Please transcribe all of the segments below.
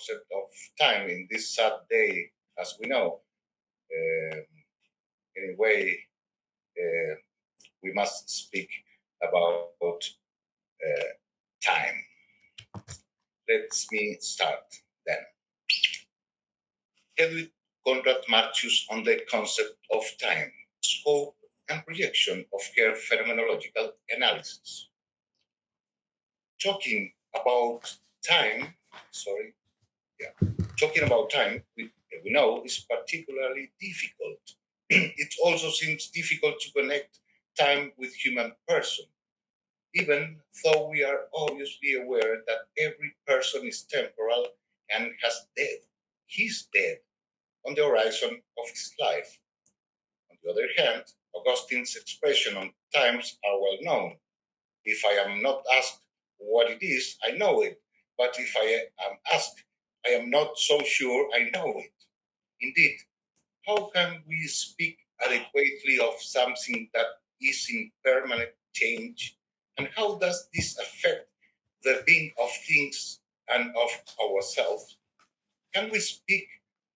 concept of time in this sad day, as we know. Anyway, we must speak about time. Let me start then. Hedwig Conrad-Martius on the concept of time, scope, and projection of her phenomenological analysis. Talking about time, we know is particularly difficult. It also seems difficult to connect time with human person, even though we are obviously aware that every person is temporal and has death. He's dead on the horizon of his life. On the other hand, Augustine's expression on times are well known. If I am not asked what it is, I know it. But if I am asked, I am not so sure I know it. Indeed, how can we speak adequately of something that is in permanent change? And how does this affect the being of things and of ourselves? Can we speak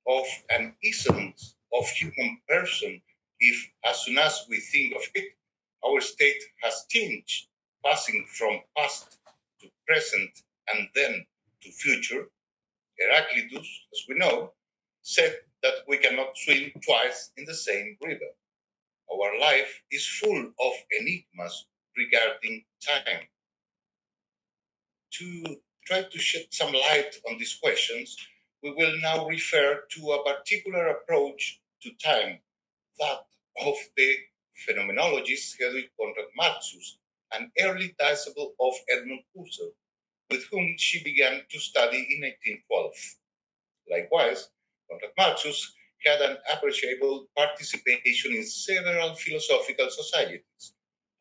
of an essence of human person if, as soon as we think of it, our state has changed, passing from past to present and then to future? Heraclitus, as we know, said that we cannot swim twice in the same river. Our life is full of enigmas regarding time. To try to shed some light on these questions, we will now refer to a particular approach to time, that of the phenomenologist Hedwig Conrad-Martius, an early disciple of Edmund Husserl, with whom she began to study in 1812. Likewise, Conrad-Martius had an appreciable participation in several philosophical societies,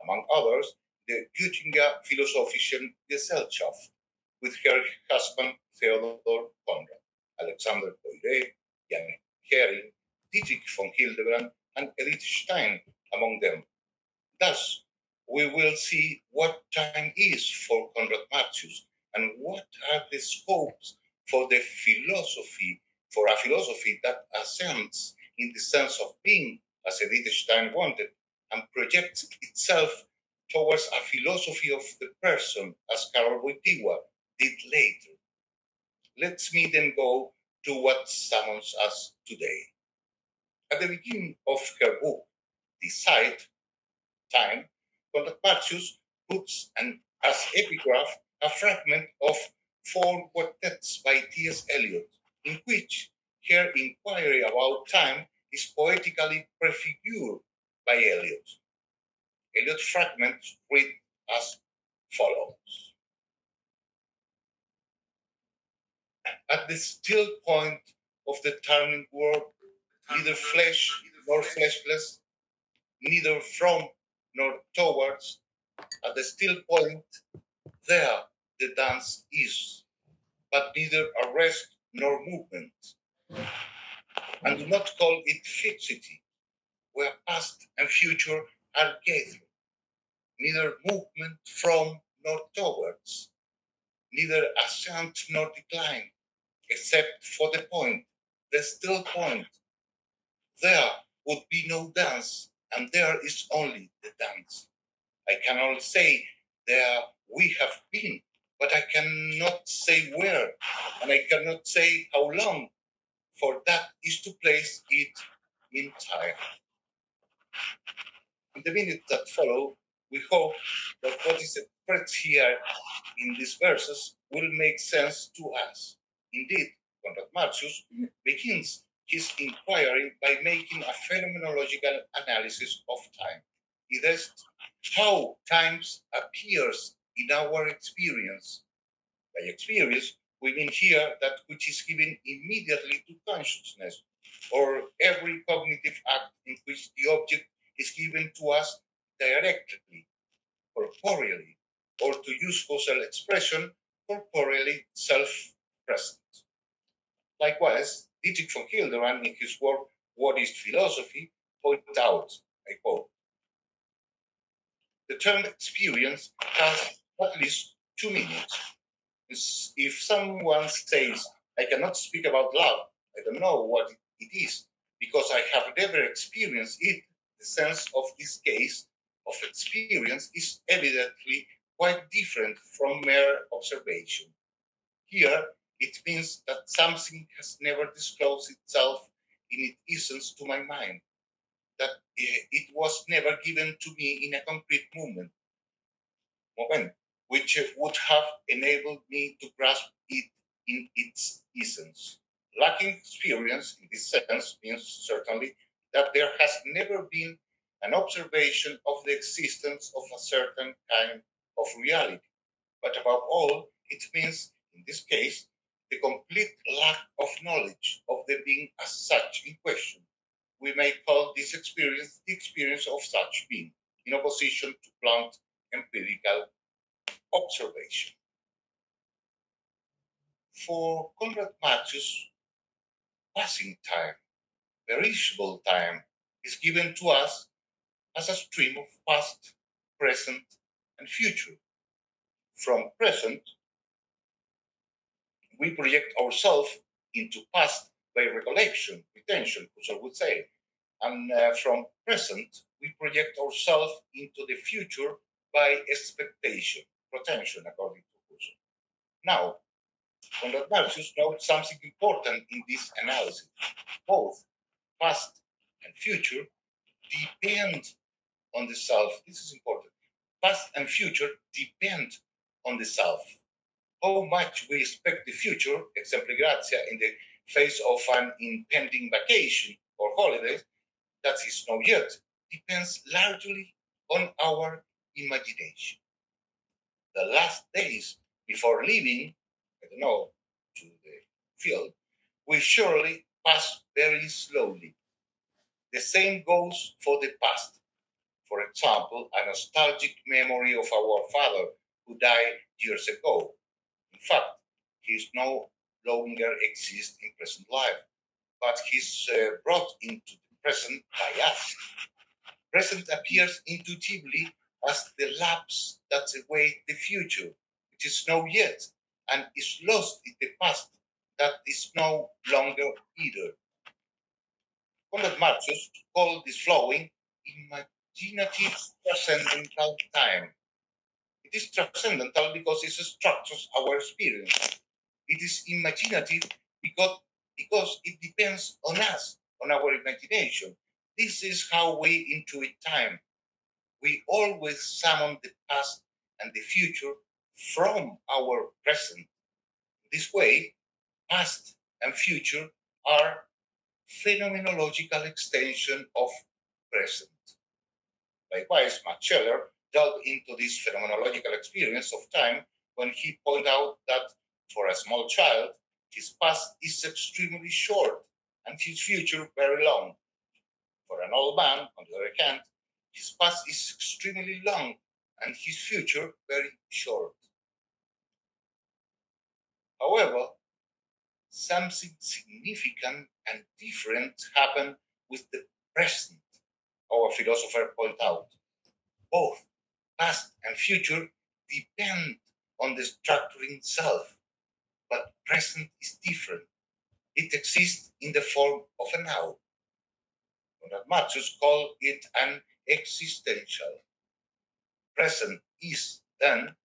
among others the Göttinger Philosophischen Gesellschaft, with her husband Theodor Conrad, Alexander Poiré, Jan Hering, Dietrich von Hildebrand, and Edith Stein among them. Thus, we will see what time is for Conrad-Martius and what are the scopes for a philosophy that ascends in the sense of being, as Edith Stein wanted, and projects itself towards a philosophy of the person, as Karol Wojtyła did later. Let me then go to what summons us today. At the beginning of her book, Decide, Time, Conrad-Martius puts as epigraph a fragment of 4 quartets by T.S. Eliot, in which her inquiry about time is poetically prefigured by Eliot. Eliot fragments read as follows. At the still point of the turning world, neither flesh nor fleshless, neither from nor towards, at the still point, there the dance is, but neither arrest nor movement. And do not call it fixity, where past and future are gathered, neither movement from nor towards, neither ascent nor decline, except for the point, the still point. There would be no dance, and there is only the dance. I can only say there we have been, but I cannot say where, and I cannot say how long, for that is to place it in time. In the minutes that follow, we hope that what is expressed here in these verses will make sense to us. Indeed, Conrad-Martius begins his inquiry by making a phenomenological analysis of time. He asks how time appears in our experience. By experience, we mean here that which is given immediately to consciousness, or every cognitive act in which the object is given to us directly, corporeally, or to use Husserl expression, corporeally self-present. Likewise, Dietrich von Hildebrand, in his work What is Philosophy, pointed out, I quote, the term experience has at least 2 meanings. If someone says I cannot speak about love. I don't know what it is because I have never experienced it. The sense of this case of experience is evidently quite different from mere observation. Here, it means that something has never disclosed itself in its essence to my mind, that it was never given to me in a concrete moment, which would have enabled me to grasp it in its essence. Lacking experience in this sense means certainly that there has never been an observation of the existence of a certain kind of reality. But above all, it means, in this case, the complete lack of knowledge of the being as such in question. We may call this experience the experience of such being, in opposition to blunt empirical observation. For Conrad-Martius, passing time, perishable time, is given to us as a stream of past, present, and future. From present, we project ourselves into past by recollection, retention, Husserl would say. And from present, we project ourselves into the future by expectation, protension, according to Husserl. Now, Conrad-Martius notes something important in this analysis. Both past and future depend on the self. This is important. Past and future depend on the self. How much we expect the future, exemple gratia, in the face of an impending vacation or holidays, that is not yet, depends largely on our imagination. The last days before leaving, I don't know, to the field, will surely pass very slowly. The same goes for the past. For example, a nostalgic memory of our father who died years ago. In fact, he is no longer exists in present life, but he's brought into the present by us. Present appears intuitively as the lapse that awaits the future, which is not yet, and is lost in the past that is no longer either. Conrad-Martius called this flowing imaginative transcendental time. It is transcendental because it structures our experience. It is imaginative because it depends on us, on our imagination. This is how we intuit time. We always summon the past and the future from our present. This way, past and future are phenomenological extension of present. Likewise, Max Scheler delved into this phenomenological experience of time when he pointed out that for a small child, his past is extremely short and his future very long. For an old man, on the other hand, his past is extremely long and his future very short. However, something significant and different happened with the present, our philosopher pointed out. Both past and future depend on the structuring self, but present is different. It exists in the form of a now. Conrad-Martius called it an existential. Present is, then,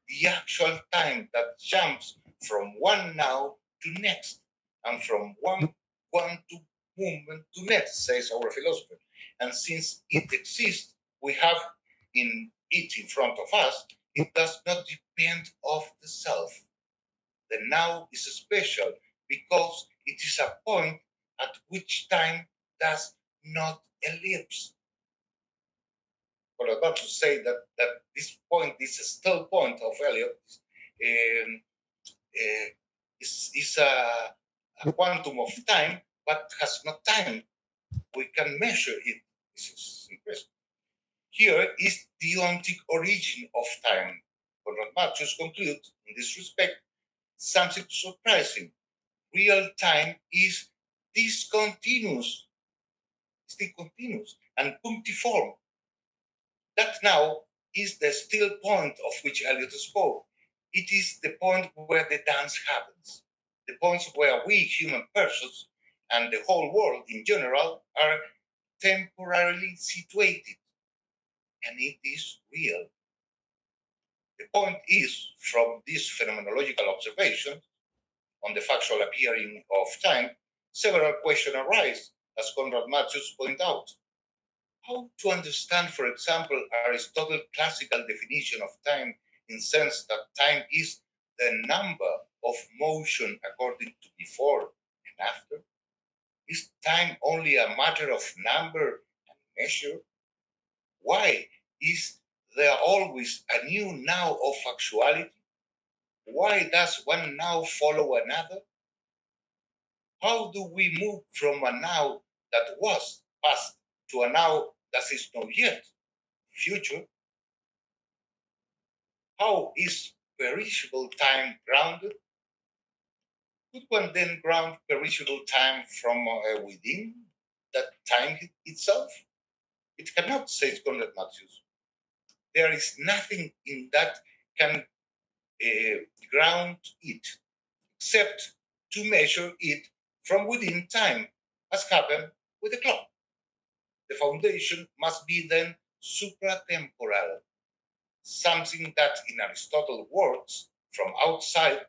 the actual time that jumps from one now to next, and from one quantum movement to next, says our philosopher. And since it exists, we have in front of us, it does not depend of the self. The now is special because it is a point at which time does not ellipse. What I'm about to say that this point, this still point of Elliot, um, is a quantum of time, but has no time. We can measure it. This is impressive. Here is the ontic origin of time. Conrad-Martius concludes, in this respect, something surprising. Real time is discontinuous, and punctiform. That now is the still point of which Eliot spoke. It is the point where the dance happens. the points where we human persons and the whole world in general are temporarily situated, and it is real. The point is, from these phenomenological observations on the factual appearing of time, several questions arise, as Conrad-Martius pointed out. How to understand, for example, Aristotle's classical definition of time in sense that time is the number of motion according to before and after? Is time only a matter of number and measure? Why is there always a new now of actuality? Why does one now follow another? How do we move from a now that was past to a now that is not yet future? How is perishable time grounded? Could one then ground perishable time from within that time itself? It cannot, says Conrad-Martius. There is nothing in that can ground it, except to measure it from within time, as happened with the clock. The foundation must be then supratemporal, something that in Aristotle's words, from outside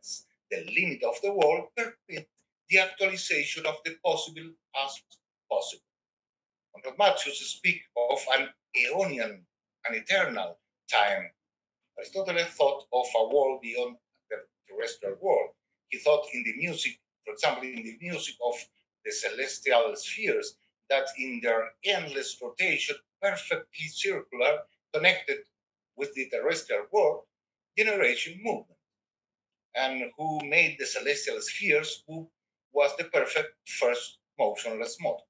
the limit of the world, permit the actualization of the possible as possible. Conrad-Martius speaks of an aeonian, an eternal time. Aristotle thought of a world beyond the terrestrial world. He thought in the music, for example, in the music of the celestial spheres, that in their endless rotation, perfectly circular, connected with the terrestrial world, generation movement. And who made the celestial spheres, who was the perfect first motionless model.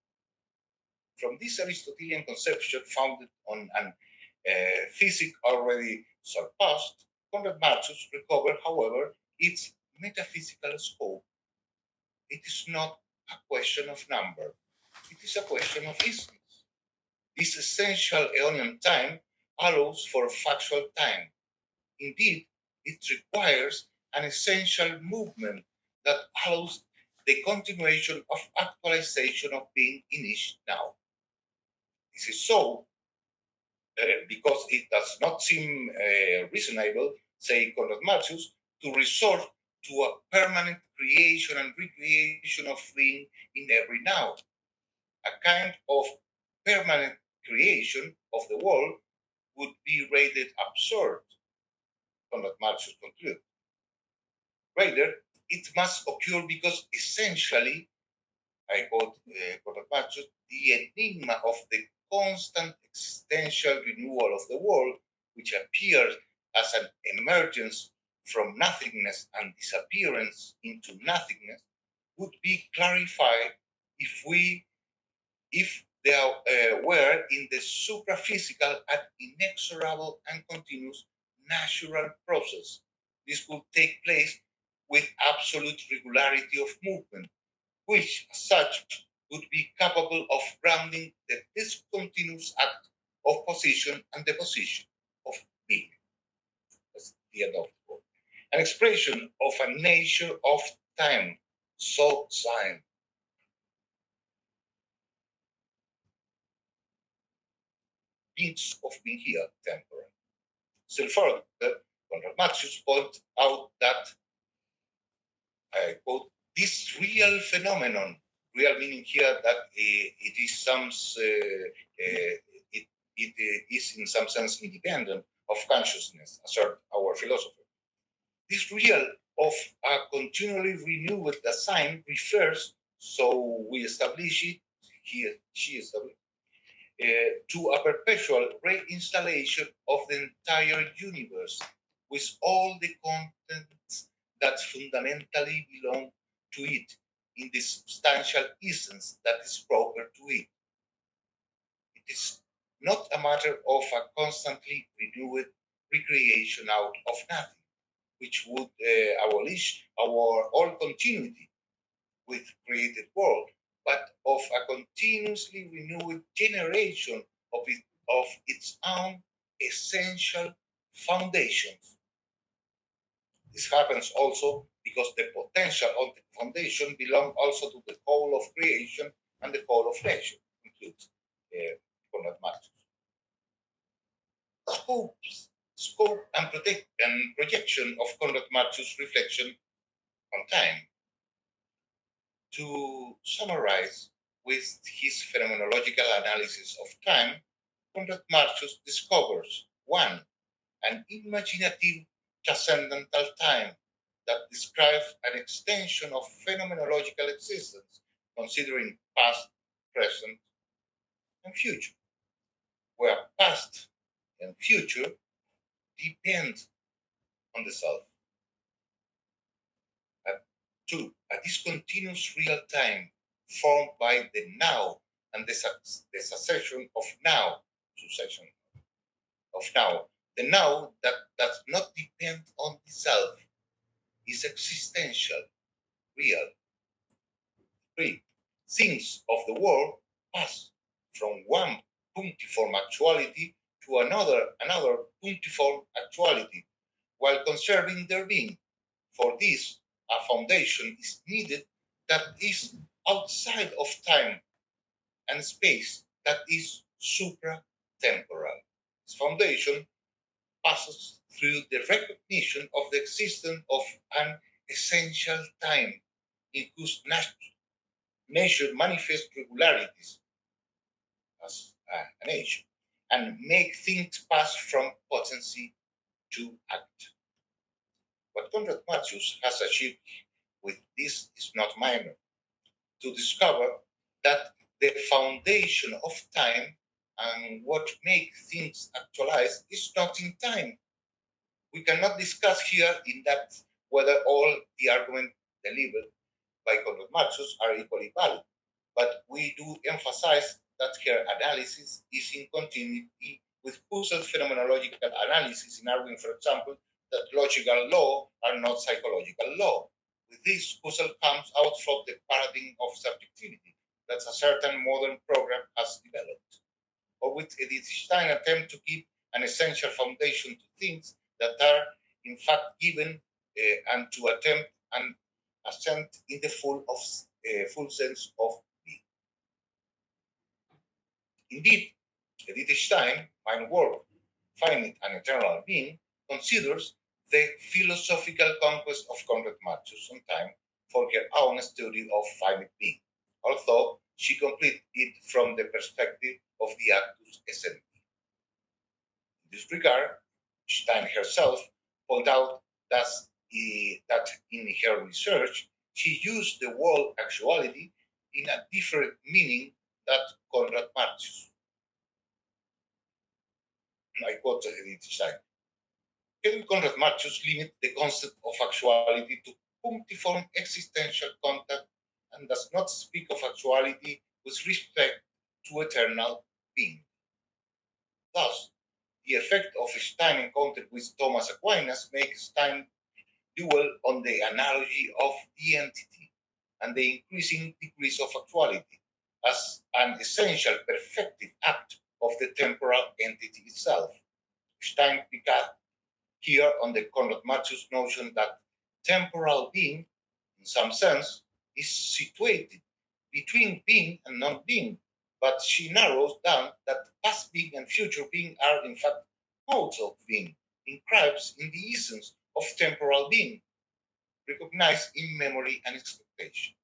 From this Aristotelian conception founded on an physics already surpassed, Conrad-Martius recovered, however, its metaphysical scope. It is not a question of number, it is a question of essence. This essential aeonian time allows for factual time. Indeed, it requires an essential movement that allows the continuation of actualization of being in each now. This is so because it does not seem reasonable, say Conrad-Martius, to resort to a permanent creation and recreation of being in every now. A kind of permanent creation of the world would be rated absurd, Conrad-Martius concludes. Rather, it must occur because essentially, I quote Conrad-Martius, the enigma of the constant existential renewal of the world, which appears as an emergence from nothingness and disappearance into nothingness, would be clarified if there were in the supraphysical an inexorable and continuous natural process. This would take place with absolute regularity of movement, which, as such, would be capable of grounding the discontinuous act of position and deposition of being. That's the end of the quote. An expression of a nature of time, so sign. Means of being here temporary. Still further, Conrad-Martius points out that, I quote, this real phenomenon, real meaning here that it is it is in some sense independent of consciousness, assert our philosopher. This real of a continually renewed design refers, so we establish it here, she established, to a perpetual reinstallation of the entire universe with all the contents that fundamentally belong to it in the substantial essence that is proper to it. It is not a matter of a constantly renewed recreation out of nothing, which would abolish our all continuity with created world, but of a continuously renewed generation of its own essential foundations. This happens also because the potential of the foundation belongs also to the whole of creation and the whole of nature, includes Conrad-Martius. Scope and projection of Conrad-Martius' reflection on time. To summarize, with his phenomenological analysis of time, Conrad-Martius discovers one, an imaginative transcendental time that describes an extension of phenomenological existence, considering past, present, and future, where past and future depend on the self. And two, a discontinuous real time formed by the now and the succession of now, succession of now. The now that does not depend on the self is existential, real. Three, things of the world pass from one punctiform actuality to another punctiform actuality, while conserving their being. For this, a foundation is needed that is outside of time and space, that is supra-temporal. This foundation passes through the recognition of the existence of an essential time in whose nature manifests regularities as a nature and make things pass from potency to act. What Conrad-Martius has achieved with this is not minor, to discover that the foundation of time and what makes things actualize is not in time. We cannot discuss here in that whether all the arguments delivered by Conrad-Martius are equally valid, but we do emphasize that her analysis is in continuity with Husserl's phenomenological analysis in arguing, for example, that logical laws are not psychological law. With this, Husserl comes out from the paradigm of subjectivity that a certain modern program has developed, or with Edith Stein attempt to give an essential foundation to things that are in fact given and to attempt an ascent in the full sense of being. Indeed, Edith Stein, my work, Finite and Eternal Being, considers the philosophical conquest of Conrad-Martius on time for her own study of finite being, although she completed it from the perspective of the actus essendi. In this regard, Stein herself pointed out that in her research, she used the word actuality in a different meaning that Conrad-Martius. I quote Edith Stein. Hedwig Conrad-Martius limits the concept of actuality to punctiform existential contact and does not speak of actuality with respect to eternal being. Thus, the effect of Stein encounter with Thomas Aquinas makes Stein dwell on the analogy of the entity and the increasing degrees of actuality as an essential perfective act of the temporal entity itself. Stein picked here on the Conrad-Martius notion that temporal being, in some sense, is situated between being and non-being, but she narrows down that past being and future being are in fact modes of being, inscribed in the essence of temporal being, recognized in memory and expectation.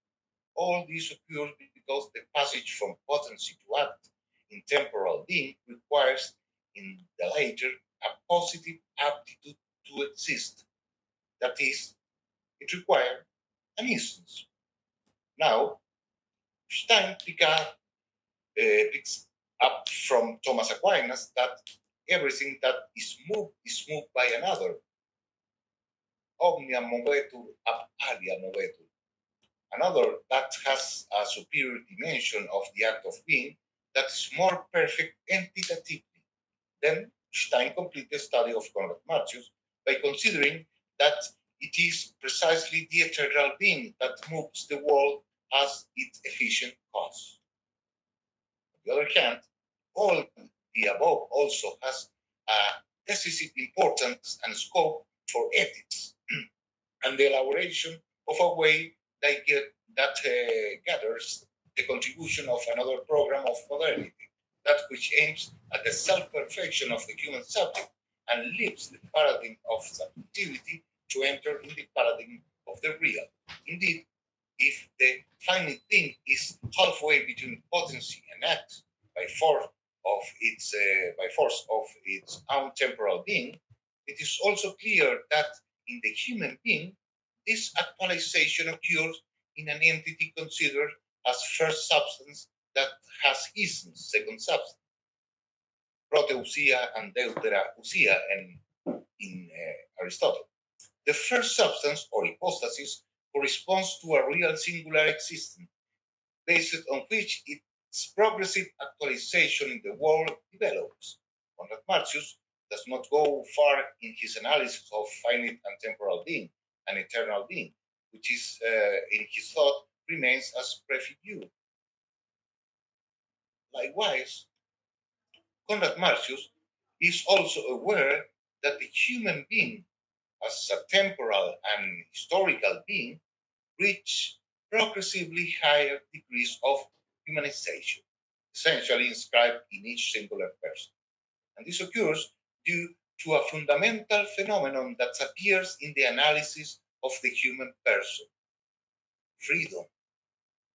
All this occurs because the passage from potency to act in temporal being requires in the later a positive aptitude to exist. That is, it requires an instance. Now, Stein picks up from Thomas Aquinas that everything that is moved by another. Omnia movetur ab alia movetur. Another that has a superior dimension of the act of being that is more perfect entitatively. Then Stein completed the study of Conrad-Martius by considering that it is precisely the eternal being that moves the world as its efficient cause. On the other hand, all the above also has a decisive importance and scope for ethics, and the elaboration of a way that gathers the contribution of another program of modernity, that which aims at the self-perfection of the human subject and leaves the paradigm of subjectivity to enter in the paradigm of the real. Indeed, if the finite thing is halfway between potency and act by force of its own temporal being, it is also clear that in the human being, this actualization occurs in an entity considered as first substance that has essence, second substance, proteusia and deuterausia in Aristotle. The first substance or hypostasis corresponds to a real singular existence, based on which its progressive actualization in the world develops. Conrad-Martius does not go far in his analysis of finite and temporal being and eternal being, which is, in his thought, remains as prefigure. Likewise, Conrad-Martius is also aware that the human being, as a temporal and historical being, reach progressively higher degrees of humanization, essentially inscribed in each singular person. And this occurs due to a fundamental phenomenon that appears in the analysis of the human person, freedom.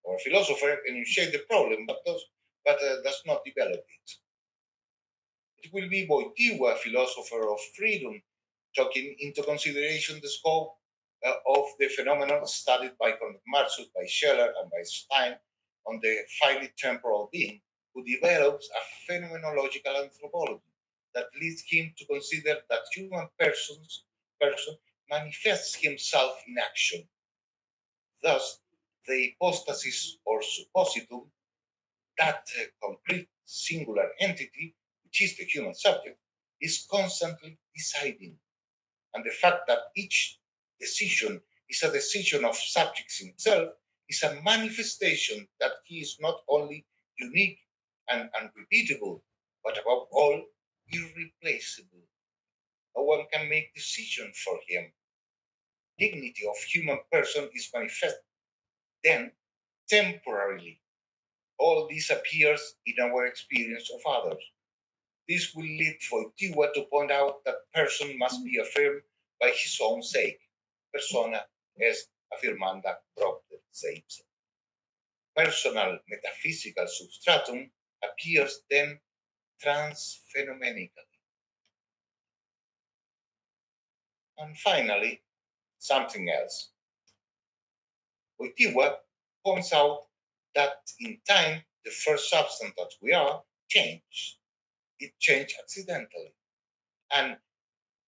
Our philosopher enunciates the problem, but does not develop it. It will be Wojtyła, philosopher of freedom, taking into consideration the scope of the phenomenon studied by Conrad-Martius, by Scheller, and by Stein on the finite temporal being, who develops a phenomenological anthropology that leads him to consider that person manifests himself in action. Thus, the hypostasis or suppositum, that concrete singular entity, which is the human subject, is constantly deciding. And the fact that each decision is a decision of subjects himself is a manifestation that he is not only unique and unrepeatable, but above all, irreplaceable. No one can make decisions for him. Dignity of human person is manifest then temporarily. All this appears in our experience of others. This will lead Wojtyła to point out that person must be affirmed by his own sake. Persona est affirmanda propter se ipse. Personal metaphysical substratum appears then transphenomenically. And finally, something else. Wojtyła points out that in time, the first substance that we are changed. It changed accidentally. And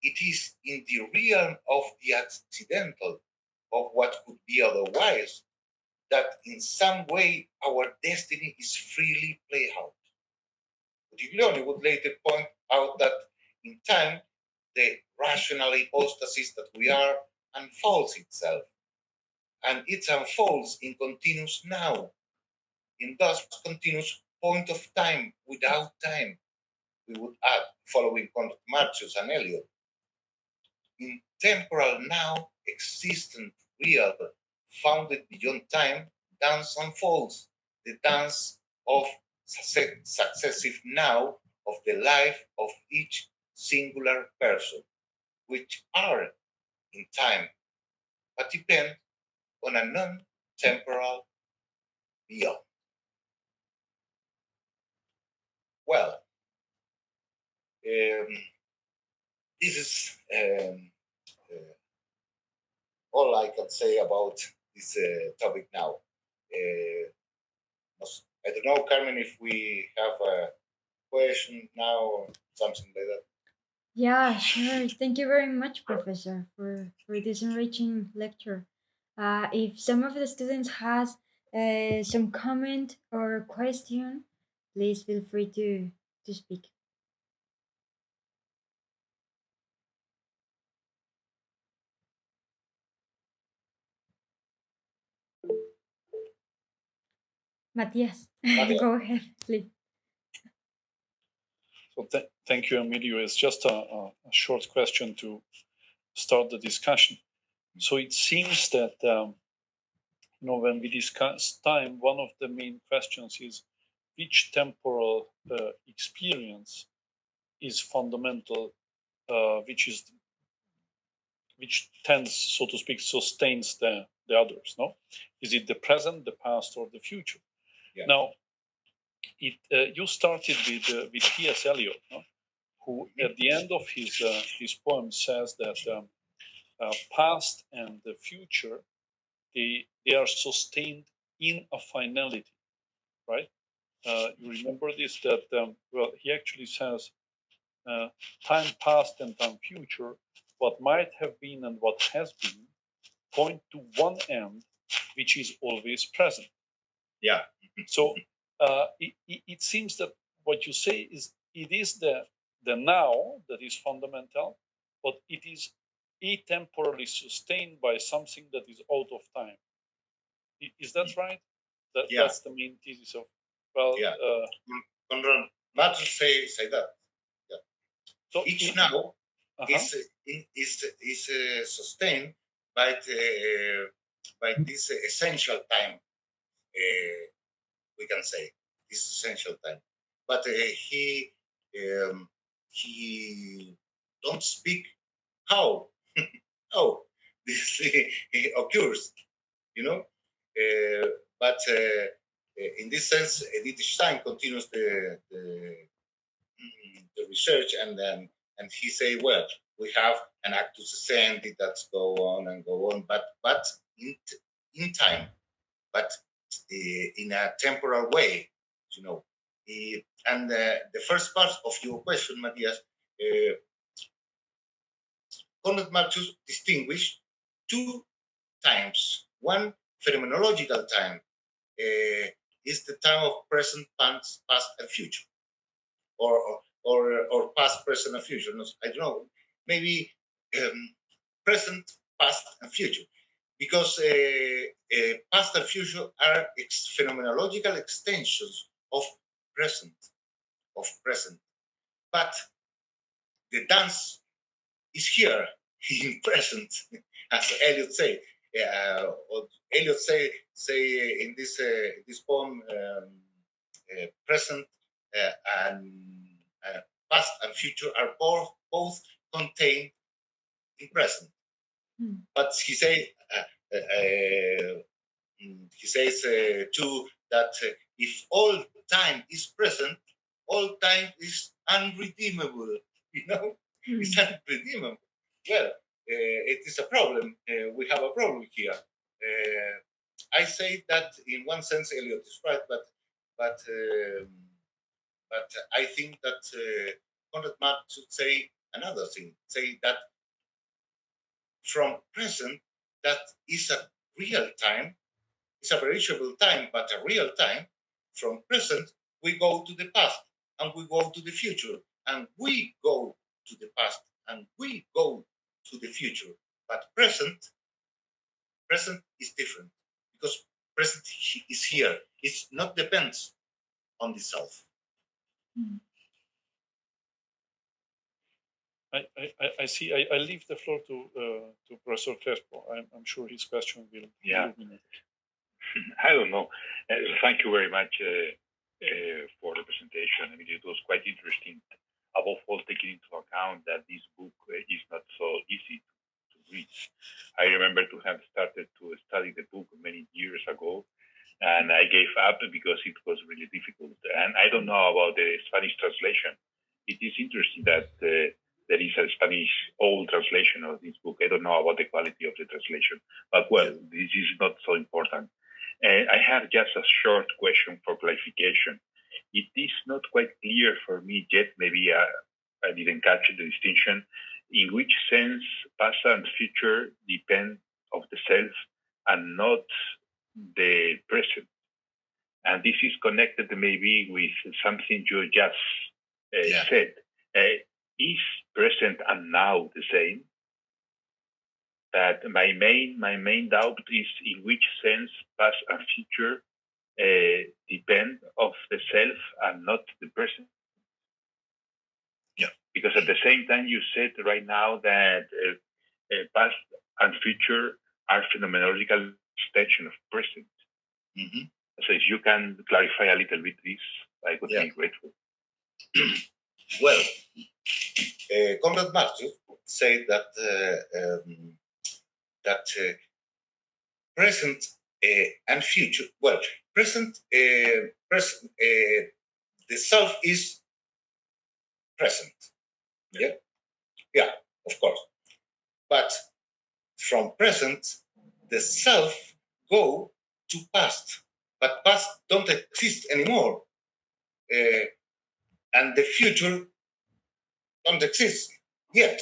it is in the realm of the accidental, of what could be otherwise, that in some way our destiny is freely played out. Buttiglione would later point out that in time, the rational hypostasis that we are unfolds itself, and it unfolds in continuous now, in thus continuous point of time without time. We would add, following Conrad-Martius and Eliot, in temporal now, existent, real, founded beyond time, dance unfolds, the dance of successive now of the life of each singular person, which are in time, but depend on a non-temporal beyond. Well, this is all I can say about this topic now. I don't know, Carmen, if we have a question now or something like that. Yeah, sure. Thank you very much, Professor, for this enriching lecture. If some of the students has some comment or question, please feel free to speak. Matthias, Okay. go ahead, please. So thank you, Emilio. It's just a short question to start the discussion. So it seems that when we discuss time, one of the main questions is which temporal experience is fundamental, which tends, so to speak, sustains the others. No, is it the present, the past, or the future? Yeah. Now, you started with T.S. Eliot, no? Who at the end of his poem says that past and the future they are sustained in a finality, right? You remember this, that well, he actually says time past and time future, what might have been and what has been, point to one end which is always present. Yeah. So it seems that what you say is it is the now that is fundamental, but it is atemporally sustained by something that is out of time. Is that right? Yeah. That's the main thesis of, well, Yeah. Conrad-Martius say that. Yeah. So each now is sustained by this essential time. We can say this essential time, but he don't speak how how this occurs, you know. But in this sense, Edith Stein continues the research, and he say, well, we have an actus scendi that's go on, but in time, but in a temporal way, you know. And the first part of your question, Matthias, Conrad-Martius distinguished two times. One, phenomenological time, is the time of present, past, and future, or past, present, and future. I don't know. Maybe present, past, and future, because past and future are phenomenological extensions of present, But the dance is here in present, as Eliot say. Eliot say in this poem, present and past and future are both contained in present. But he says too that if all time is present, all time is unredeemable. It's unredeemable. Well, it is a problem. We have a problem here. I say that in one sense, Eliot is right, but I think that Conrad-Martius should say another thing. Say that from present, that is a real time. It's a perishable time, but a real time. From present, we go to the past, and we go to the future, and we go to the past, and we go to the future. But present is different, because present is here. It's not depends on the self. I see. I leave the floor to Professor Crespo. I'm sure his question will illuminate. I don't know. Thank you very much for the presentation. I mean, it was quite interesting. Above all, taking into account that this book is not so easy to read. I remember to have started to study the book many years ago, and I gave up because it was really difficult. And I don't know about the Spanish translation. It is interesting that there is a Spanish old translation of this book. I don't know about the quality of the translation, but well, this is not so important. I have just a short question for clarification. It is not quite clear for me yet, maybe I didn't catch the distinction, in which sense past and future depend of the self and not the present. And this is connected maybe with something you just said. Is present and now the same? That my main doubt is in which sense past and future depend of the self and not the present. Yeah. Because at the same time you said right now that past and future are phenomenological extension of present. Mm-hmm. So if you can clarify a little bit this, I would be grateful. Well, Conrad-Martius said that present and future. Well, present. The self is present. Yeah, of course. But from present, the self go to past, but past don't exist anymore, and the future don't exist yet.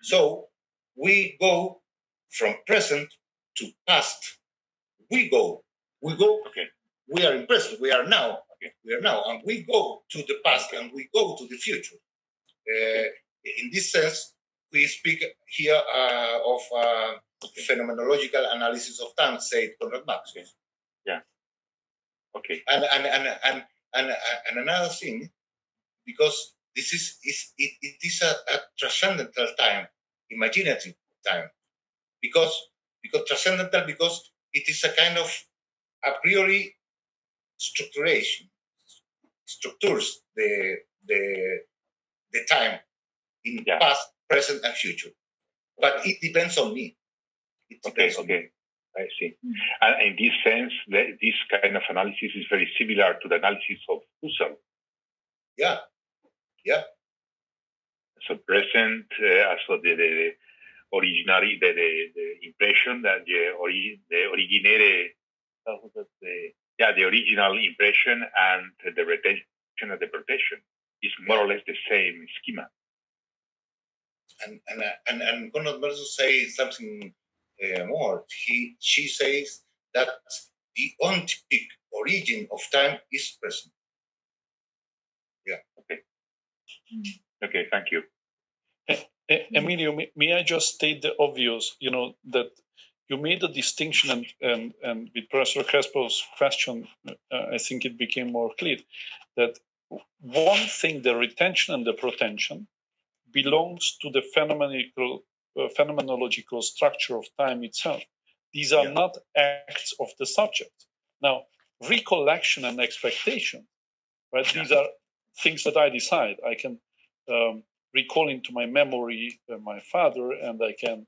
So we go from present to past. We go. Okay. We are in present. We are now. Okay. We are now, and we go to the past, and we go to the future. In this sense, we speak here of phenomenological analysis of time, said Conrad-Martius. Yeah. Okay. And another thing, because this is it is a transcendental time, imaginative time, because transcendental, because it is a kind of a priori structures the time in past, present, and future. But it depends on me. Okay. I see. And in this sense, this kind of analysis is very similar to the analysis of Husserl. Yeah. So present, so the originary, the impression that the original impression and the retention of the protection is more or less the same schema. And Conrad-Martius says something more. She says that the ontic origin of time is present. Yeah. Okay. Thank you. Emilio, may I just state the obvious? That you made a distinction, and with Professor Crespo's question, I think it became more clear that one thing, the retention and the protension, belongs to the phenomenological structure of time itself. These are not acts of the subject. Now, recollection and expectation, right? These are things that I decide. I can recall into my memory my father, and I can,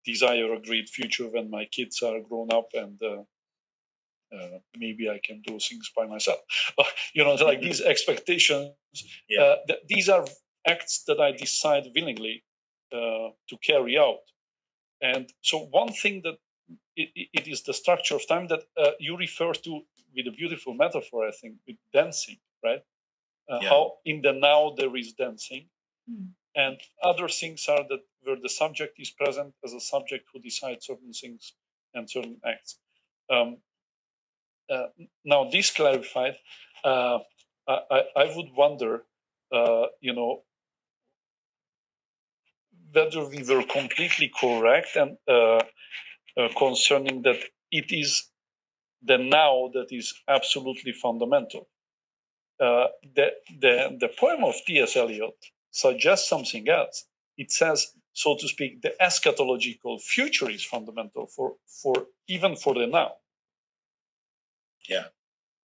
desire a great future when my kids are grown up, and maybe I can do things by myself. Like these expectations. These are acts that I decide willingly to carry out. And so one thing that it is the structure of time that you refer to with a beautiful metaphor, I think, with dancing, right? How in the now there is dancing. And other things are that where the subject is present as a subject who decides certain things and certain acts. Now, this clarified, I would wonder, whether we were completely correct and concerning that it is the now that is absolutely fundamental. The poem of T.S. Eliot suggests something else. It says, so to speak, the eschatological future is fundamental for even for the now. Yeah.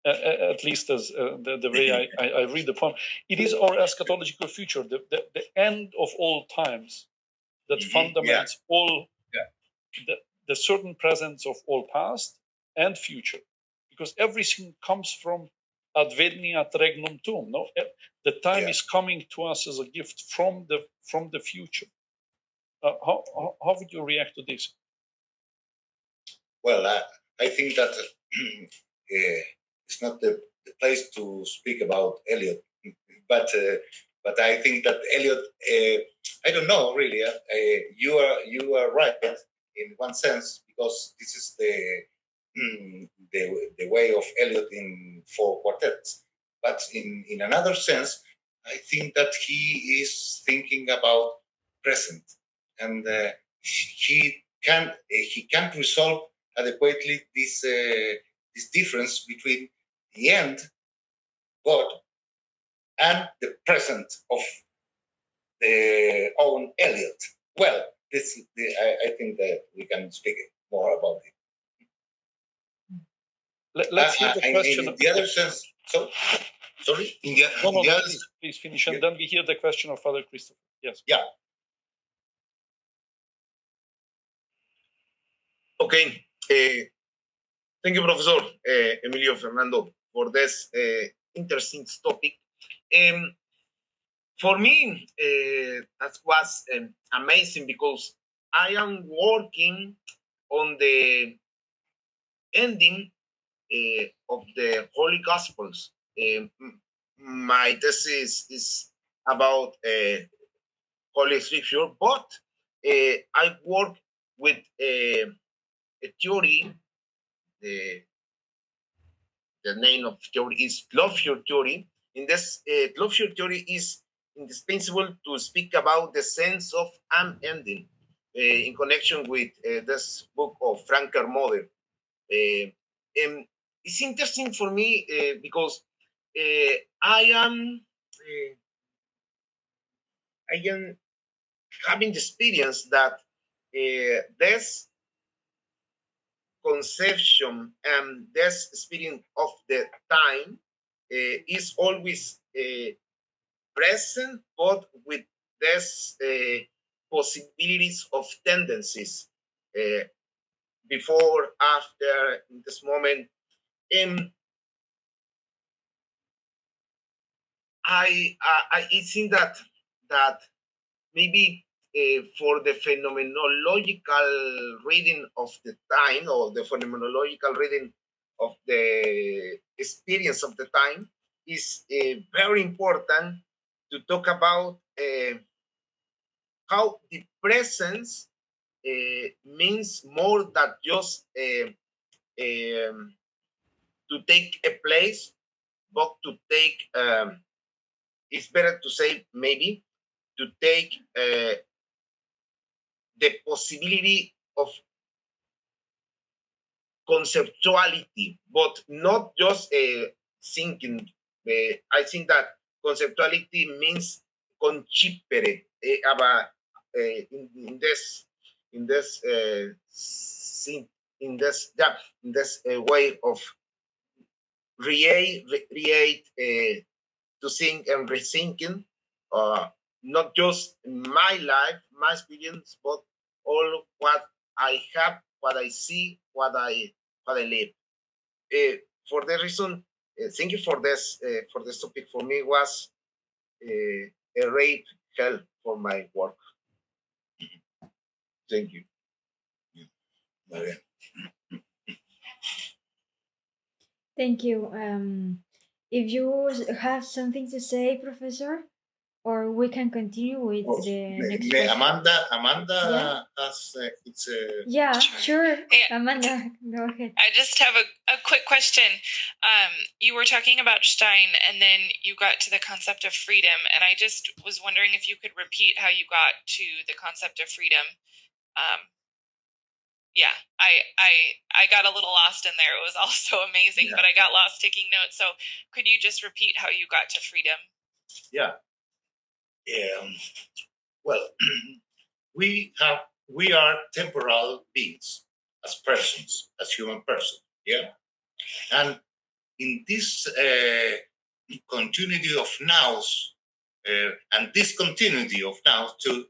At least as the way I read the poem, it is our eschatological future, the end of all times, that fundaments all the certain presence of all past and future, because everything comes from adveniat regnum tuum. No, the time is coming to us as a gift from the future. How would you react to this? Well, I think that it's not the place to speak about Eliot, but I think that Eliot, I don't know really. You are right in one sense, because this is the way of Eliot in 4 quartets. But in another sense, I think that he is thinking about present, and he can't resolve adequately this difference between the end, God, and the present of the own Eliot. Well, I think that we can speak more about it. Let's hear the question. In the other sense, sorry. Please finish, and then we hear the question of Father Christopher. Yes. Yeah. Okay. Thank you, Professor Emilio Fernando, for this interesting topic. For me, that was amazing because I am working on the ending of the Holy Gospels. My thesis is about Holy Scripture, but I work with a theory. The name of theory is closure theory. In this closure theory is indispensable to speak about the sense of an ending in connection with this book of Frank Kermode. And it's interesting for me because I am having the experience that this conception and this experience of the time is always present, but with this possibilities of tendencies before, after, in this moment. I think that maybe for the phenomenological reading of the time, or the phenomenological reading of the experience of the time, is very important to talk about how the presence means more than just to take a place, but to take, it's better to say maybe, to take the possibility of conceptuality, but not just thinking. I think that conceptuality means concipere in this way of create to think and rethinking, not just my life, my experience, but all what I have, what I see, what I live. For the reason, thank you for this topic. For me, was a great help for my work. Thank you. Thank you. If you have something to say, Professor, or we can continue with the next question. Amanda has it's a... Yeah, sure. Yeah. Amanda, go ahead. I just have a quick question. You were talking about Stein, and then you got to the concept of freedom, and I just was wondering if you could repeat how you got to the concept of freedom. Yeah, I got a little lost in there. It was all so amazing, but I got lost taking notes. So could you just repeat how you got to freedom? Yeah. Well, we are temporal beings as persons, as human persons. Yeah. And in this continuity of nows and discontinuity of nows too,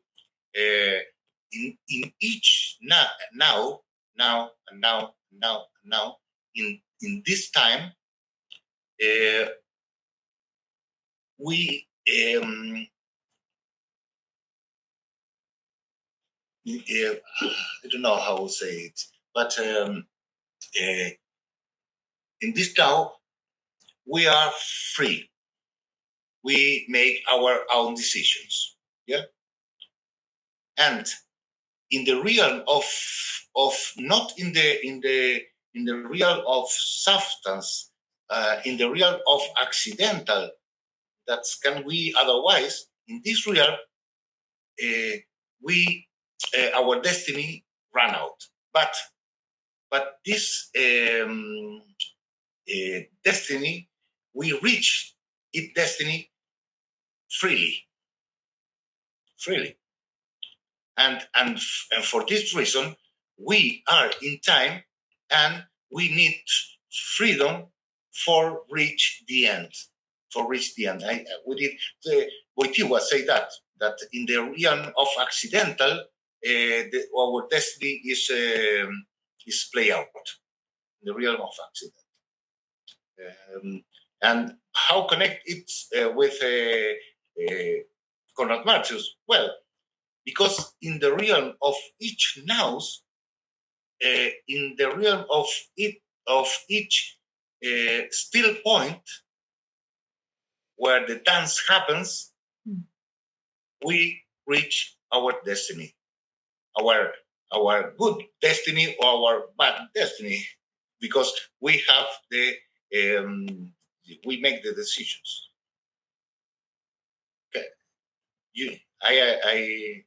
in each now, in this time, we I don't know how to say it, but in this now, we are free. We make our own decisions. Yeah. And in the realm of not in the realm of substance, in the realm of accidental, that can we otherwise, in this realm, we our destiny ran out. But this destiny, we reach its destiny freely. freely. And for this reason, we are in time, and we need freedom for reach the end. For reach the end. We did. Wojtyła say that in the realm of accidental, our destiny is play out. In the realm of accident. And how connect it with Conrad-Martius? Well, because in the realm of each nous, in the realm of each still point where the dance happens, we reach our destiny, our good destiny or our bad destiny, because we have we make the decisions. Okay.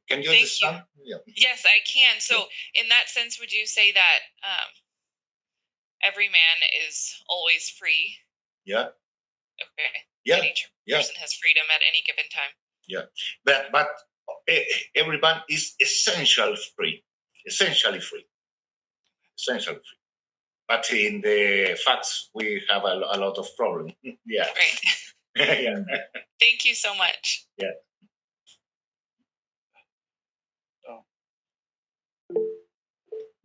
Can you understand? Yeah. Yes, I can. So, in that sense, would you say that every man is always free? Yeah. Okay. Yeah. And each person has freedom at any given time. Yeah, but everyone is essentially free. But in the facts, we have a lot of problems. Yeah. Great. Yeah. Thank you so much. Yeah.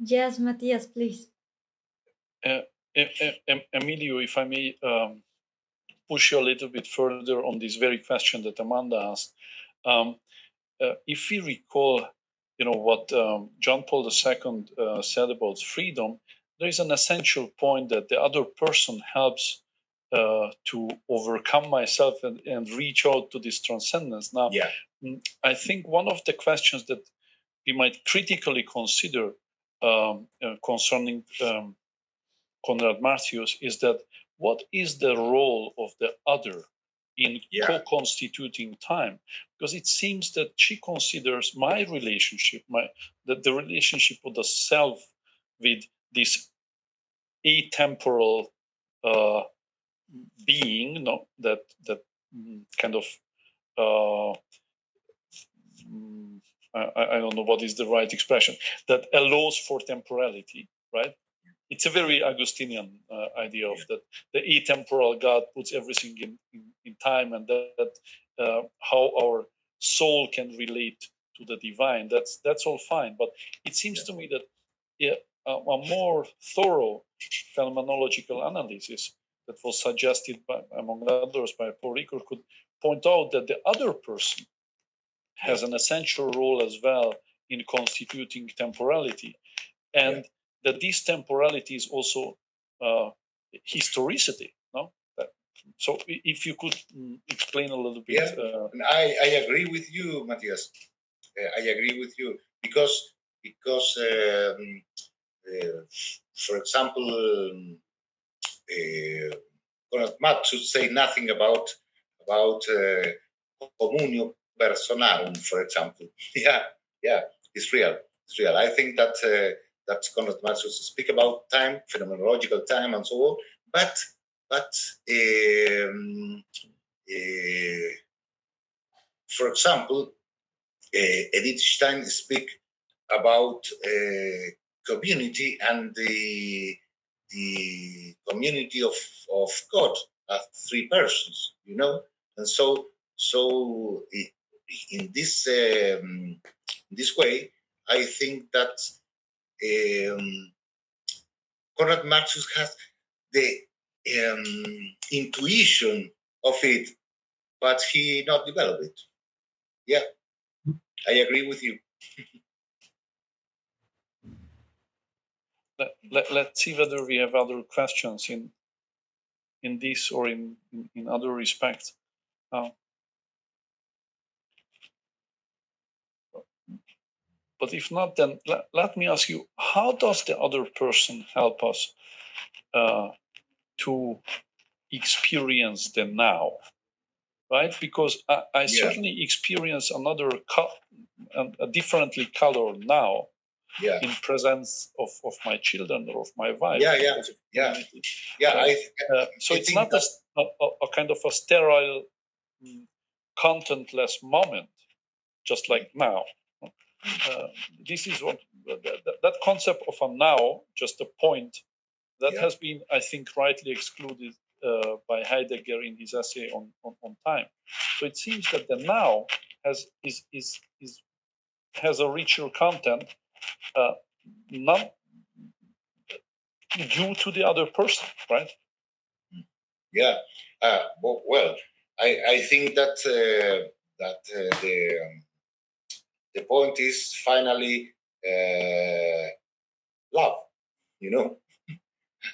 Yes, Matthias, please. Emilio, if I may push you a little bit further on this very question that Amanda asked. If we recall, what John Paul II said about freedom, there is an essential point that the other person helps to overcome myself and reach out to this transcendence. Now, I think one of the questions that we might critically consider concerning Conrad-Martius is that what is the role of the other in co-constituting time? Because it seems that she considers my relationship, the relationship of the self with this atemporal being, that kind of I don't know what is the right expression, that allows for temporality, right? It's a very Augustinian idea of that the atemporal God puts everything in time, and that how our soul can relate to the divine. That's all fine, but it seems to me that a more thorough phenomenological analysis that was suggested among others by Paul Ricoeur could point out that the other person has an essential role as well in constituting temporality, and that this temporality is also historicity. No, so if you could explain a little bit. I agree with you, Matthias. I agree with you because for example, Conrad-Martius say nothing about communio personarum, for example. It's real. I think that Conrad-Martius speak about time, phenomenological time, and so on. But for example, Edith Stein speak about community and the community of God as three persons, and so in this way, I think that Conrad-Martius has the intuition of it, but he not developed it. Yeah, I agree with you. Let's see whether we have other questions in this or in other respects. But if not, then let me ask you, how does the other person help us to experience the now? Right? Because I certainly experience a differently colored now in presence of my children or of my wife. So it's not a kind of a sterile, contentless moment. just like now. This is what that concept of a now, just a point, that has been, I think, rightly excluded by Heidegger in his essay on time. So it seems that the now has a richer content, not due to the other person, right? Yeah. Well, I think that the point is finally love. You know,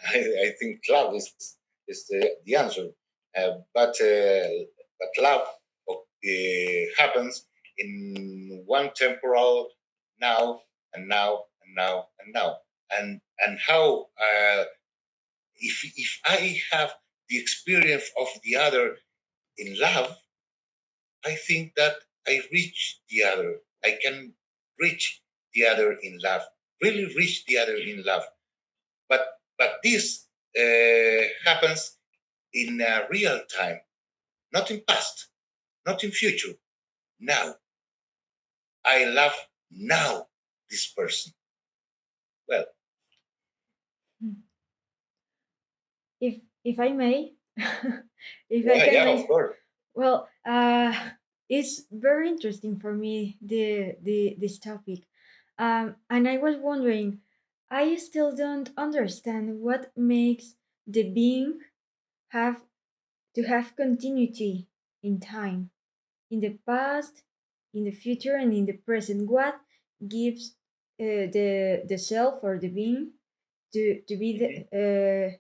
I think love is the answer. But love happens in one temporal now and now and now and now, and how if I have the experience of the other in love, I think that I reach the other. I can reach the other in love, really reach the other in love. But this happens in real time, not in past, not in future. Now, I love now this person. Well, if I may, if yeah, I can, of course. Well, it's very interesting for me this topic, and I was wondering, I still don't understand what makes the being have continuity in time, in the past, in the future, and in the present. What gives the self or the being to be the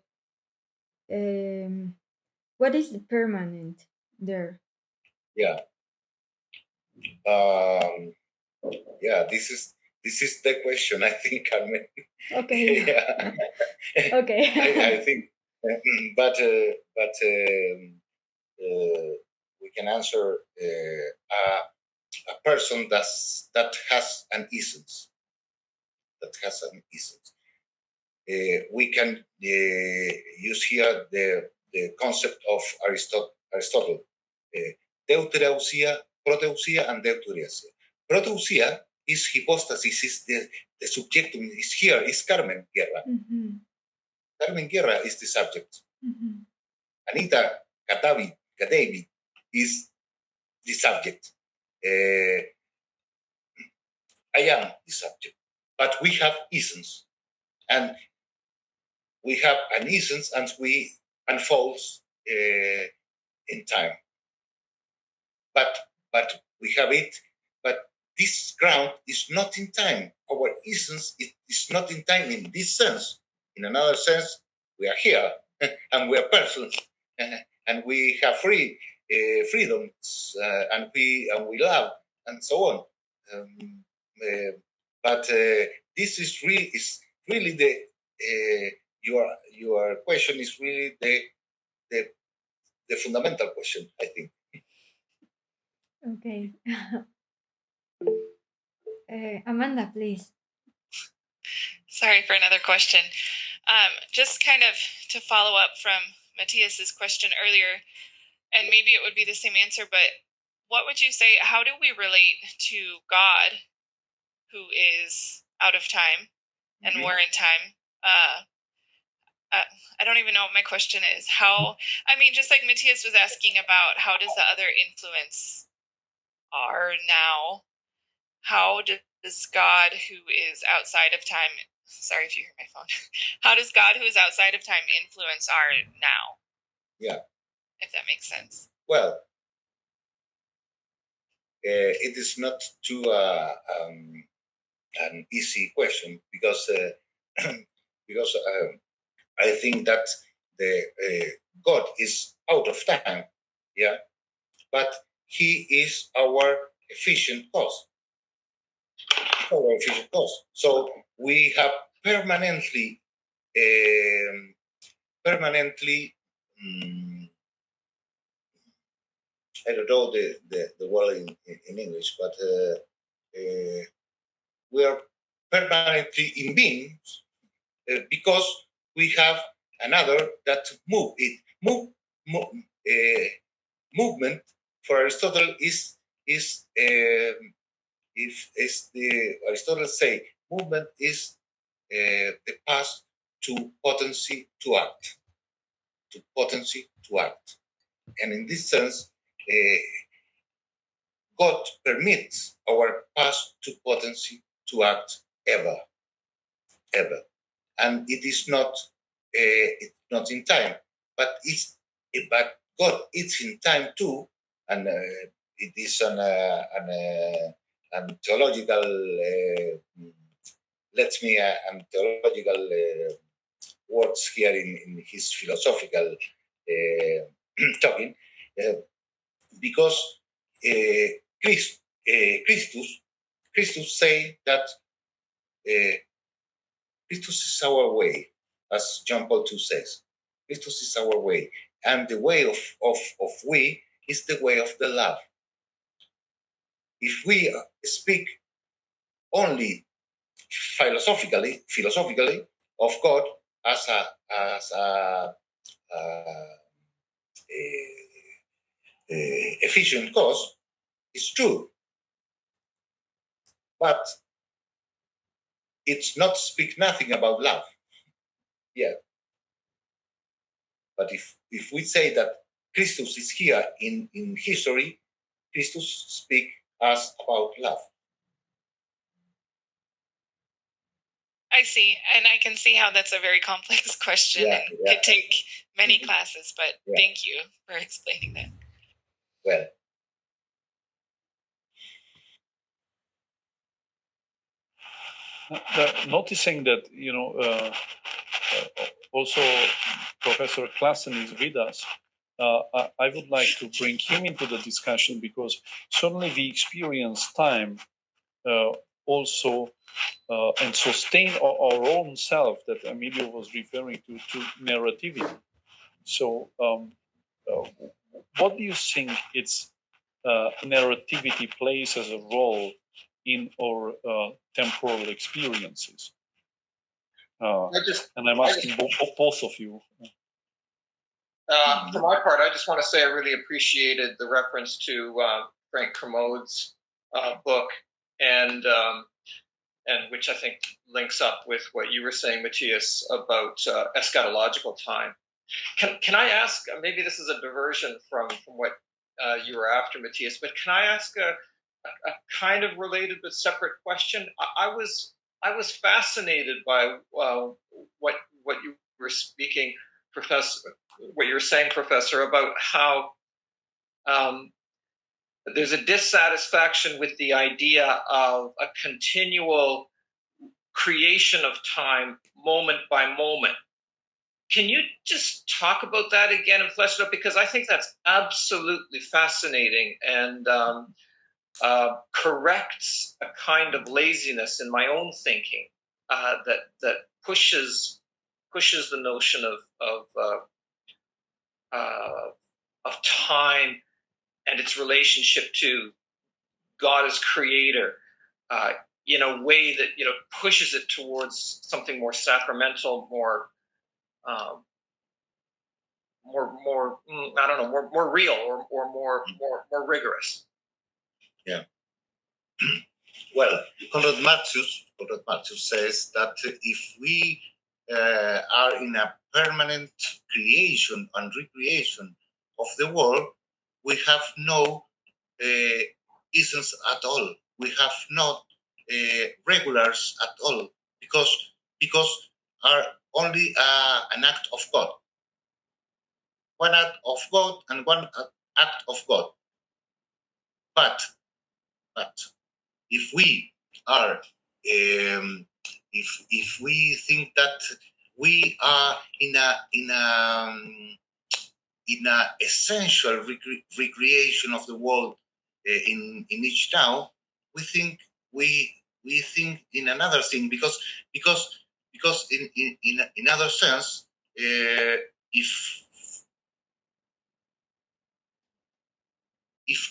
what is the permanent there? Yeah. Yeah, this is the question, I think, Carmen. Okay. Yeah. Okay. I think, but we can answer a person that has an essence. That has an essence. We can use here the concept of Aristotle. Deuterausia, proteusia, and deuteriasia. Proteusia is hypostasis, is the subjectum, is here, is Carmen Guerra. Mm-hmm. Carmen Guerra is the subject. Mm-hmm. Anita Katavi is the subject. I am the subject. But we have essence. And we have an essence, and we unfolds in time. But we have it. But this ground is not in time. Our essence is not in time in this sense. In another sense, we are here and we are persons, and we have freedoms, and we love, and so on. But this is really the your question is really the fundamental question, I think. Okay. Amanda, please. Sorry for another question. Just kind of to follow up from Matthias's question earlier, and maybe it would be the same answer, but what would you say, how do we relate to God, who is out of time, and we're in time? I don't even know what my question is. Just like Matthias was asking about, how does the other influence our now? How does God, who is outside of time, sorry if you hear my phone, how does God, who is outside of time, influence our now? Yeah. If that makes sense. Well, it is not too an easy question, because I think that the God is out of time, yeah, but He is our efficient cause. Our efficient cause. So we have permanently, I don't know the word in English, but we are permanently in being, because we have another that move it. Movement for Aristotle is if as the Aristotle say, movement is the path to potency to act, to potency to act, and in this sense, God permits our path to potency to act ever, and it is not it's not in time, but God is in time too, and it is an theological an theological words here in his philosophical talking, because Christus say that Christus is our way, as John Paul II says. Christus is our way, and the way of we is the way of the love. If we speak only philosophically of God as a efficient cause, it's true, but it's not speak nothing about love. Yeah. But if we say that Christus is here in history, Christus speak us about love. I see, and I can see how that's a very complex question and could take many classes, but thank you for explaining that. Well, noticing that, also Professor Klassen is with us, I would like to bring him into the discussion, because certainly we experience time also and sustain our own self that Emilio was referring to narrativity. So what do you think its narrativity plays as a role in our temporal experiences? And I'm asking both of you. For my part, I just want to say I really appreciated the reference to Frank Kermode's book, and which I think links up with what you were saying, Matthias, about eschatological time. Can I ask, maybe this is a diversion from what you were after, Matthias, but can I ask a kind of related but separate question? I was fascinated by what you were speaking, Professor, what you were saying, Professor, about how there's a dissatisfaction with the idea of a continual creation of time, moment by moment. Can you just talk about that again and flesh it up? Because I think that's absolutely fascinating and corrects a kind of laziness in my own thinking that pushes the notion of time and its relationship to God as creator in a way that pushes it towards something more sacramental, more I don't know, more real or more rigorous. Yeah. Well, Conrad-Martius says that if we are in a permanent creation and recreation of the world, we have no essence at all. We have not regulars at all, because are only an act of God. One act of God and one act of God. But if we are, if we think that we are in a essential recreation of the world in each now, we think in another thing, because in other sense, if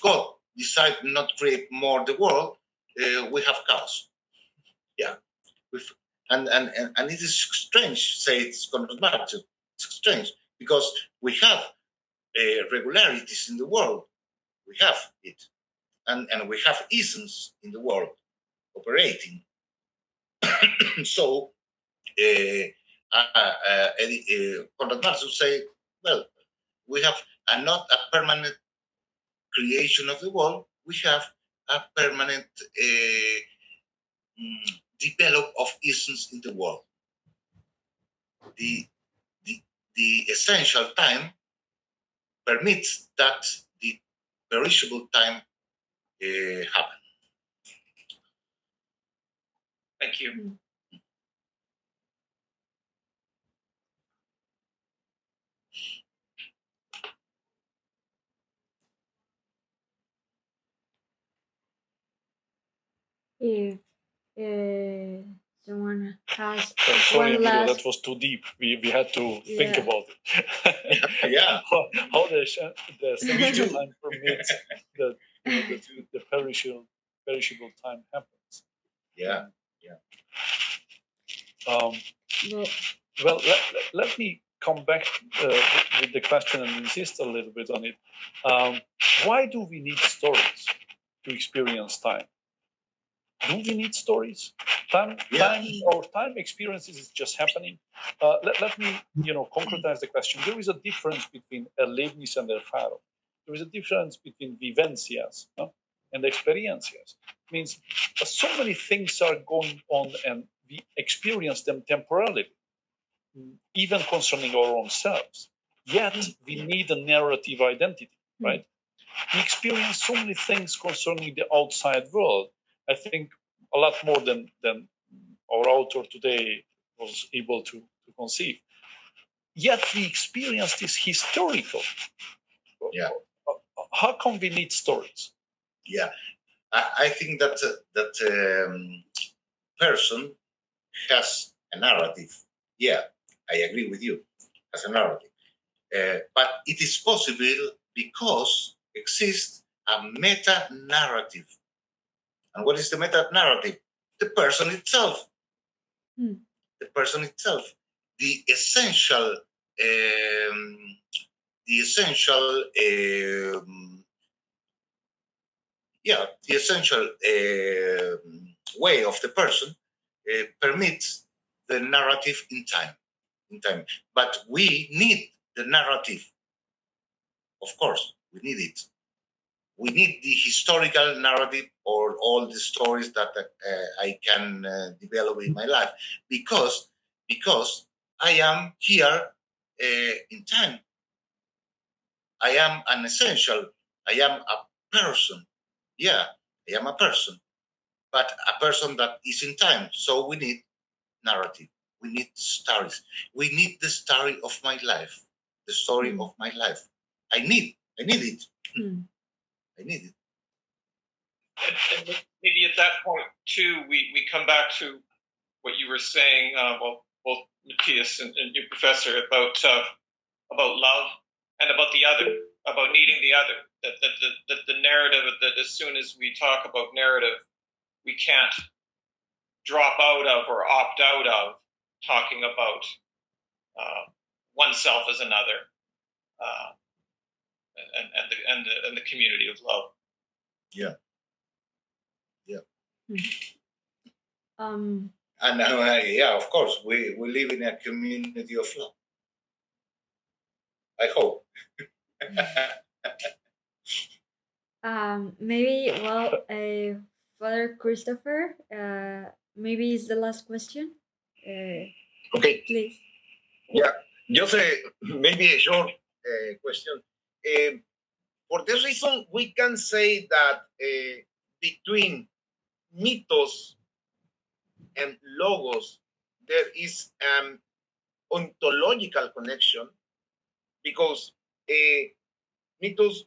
God decide not to create more the world, we have chaos. Yeah, and it is strange. Say it's Conrad-Martius. It's strange because we have regularities in the world. We have it, and we have essence in the world operating. So Conrad-Martius say, well, we have not a permanent creation of the world, we have a permanent develop of essence in the world. The essential time permits that the perishable time happen. Thank you. If someone has Sorry, one Emilio, last... that was too deep. We had to think about it. Yeah. How the essential time permits that the perishable time happens. Yeah. Well, let me come back with the question and insist a little bit on it. Why do we need stories to experience time? Do we need stories? Time experiences is just happening. Let me, concretize the question. There is a difference between Erlebnis and Erfahrung. There is a difference between vivencias and experiencias. It means so many things are going on and we experience them temporarily, even concerning our own selves. Yet we need a narrative identity, right? We experience so many things concerning the outside world. I think a lot more than our author today was able to conceive. Yet we experience this historical. Yeah. How come we need stories? Yeah, I think that person has a narrative. Yeah, I agree with you, has a narrative. But it is possible because exists a meta-narrative. And what is the meta-narrative? The person itself. The person itself. The essential way of the person permits the narrative in time. But we need the narrative. Of course, we need it. We need the historical narrative or all the stories that I can develop in my life because I am here in time. I am an essential. I am a person. Yeah, I am a person, but a person that is in time. So we need narrative. We need stories. We need the story of my life. The story of my life. I need it. I need it. And maybe at that point too, we come back to what you were saying, both Matthias and you, Professor, about love and about the other, about needing the other. That the narrative, that as soon as we talk about narrative, we can't drop out of or opt out of talking about oneself as another, and the community of love. Yeah. Um. And yeah, of course, we live in a community of love. I hope. Maybe, Father Christopher, maybe it's the last question. Okay. Please. Yeah, just maybe a short question. For this reason, we can say that between mythos and logos, there is an ontological connection because mythos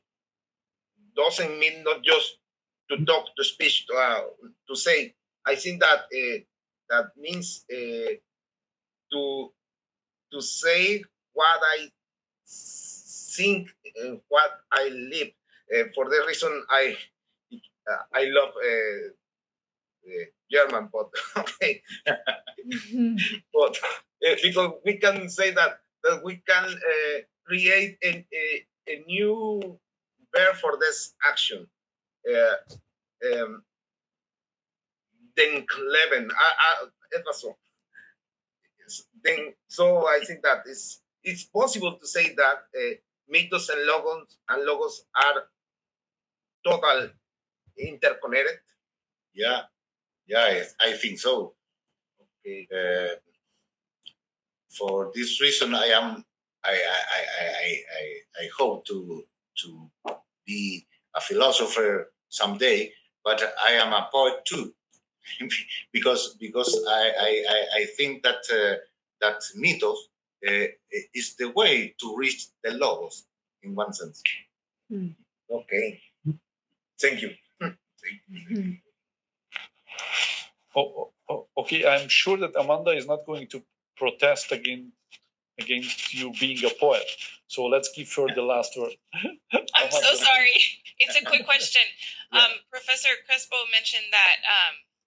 doesn't mean not just to talk, to speak, to say. I think that that means to say what I think, what I live. For that reason, I love German, but okay. But because we can say that we can create a new verb for this action. den Leben. Etwas so. Then, so I think that it's possible to say that mythos and logos are total interconnected. Yeah, I think so. Okay. For this reason, I hope to be a philosopher someday, but I am a poet too, because I think that that mythos is the way to reach the logos in one sense. Okay. Thank you. Okay, I'm sure that Amanda is not going to protest against you being a poet. So let's give her the last word. I'm so sorry. It's a quick question. Professor Crespo mentioned that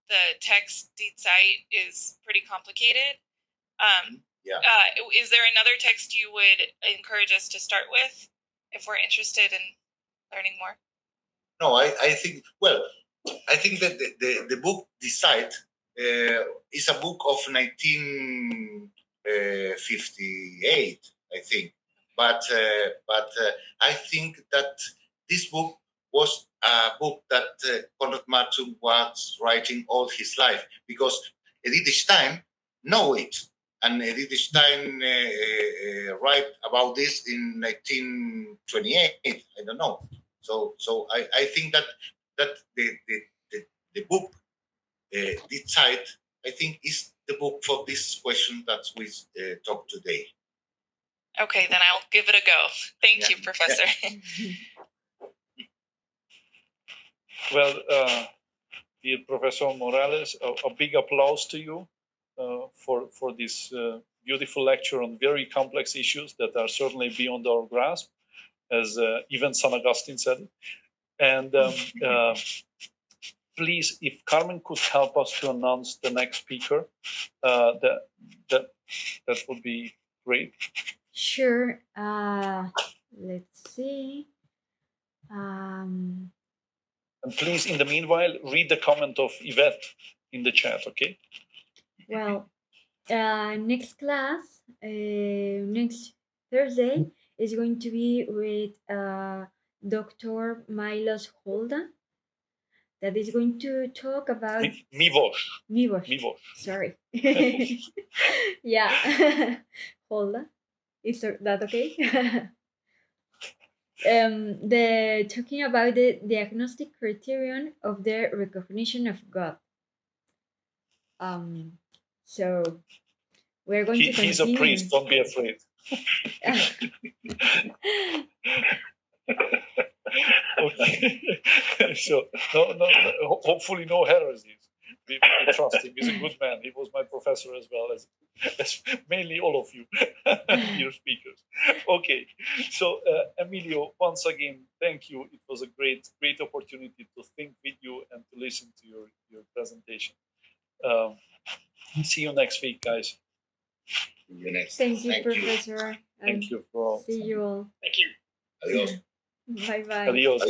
the text Die Zeit is pretty complicated. Is there another text you would encourage us to start with if we're interested in learning more? No, I think that the book Die Zeit is a book of 1958, I think. But I think that this book was a book that Conrad-Martius was writing all his life, because Edith Stein know it, and Edith Stein write about this in 1928. I don't know. So I think that the book Die Zeit, I think, is the book for this question that we talked today. Okay, then I'll give it a go. Thank you, Professor. Well, dear Professor Morales, a big applause to you for this beautiful lecture on very complex issues that are certainly beyond our grasp, as even St. Augustine said. And please, if Carmen could help us to announce the next speaker, that would be great. Sure. Let's see. And please, in the meanwhile, read the comment of Yvette in the chat, okay? Well, next class, next Thursday, is going to be with Dr. Milos Holda, that is going to talk about... Mivos. Sorry. Yeah. Holda. Is that okay? The talking about the diagnostic criterion of the recognition of God. So we're going to continue. He's a priest. Don't be afraid. Okay. So no. Hopefully, no heresies. We trust him. He's a good man. He was my professor as well as mainly all of you, your speakers. Okay. So Emilio, once again, thank you. It was a great opportunity to think with you and to listen to your presentation. See you next week, guys. See you next. Thank you, Professor. Thank you for all. See you all. Thank you. Adios. Bye-bye. Adios.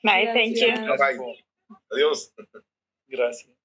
Bye, thank you. Bye. Adios. Gracias.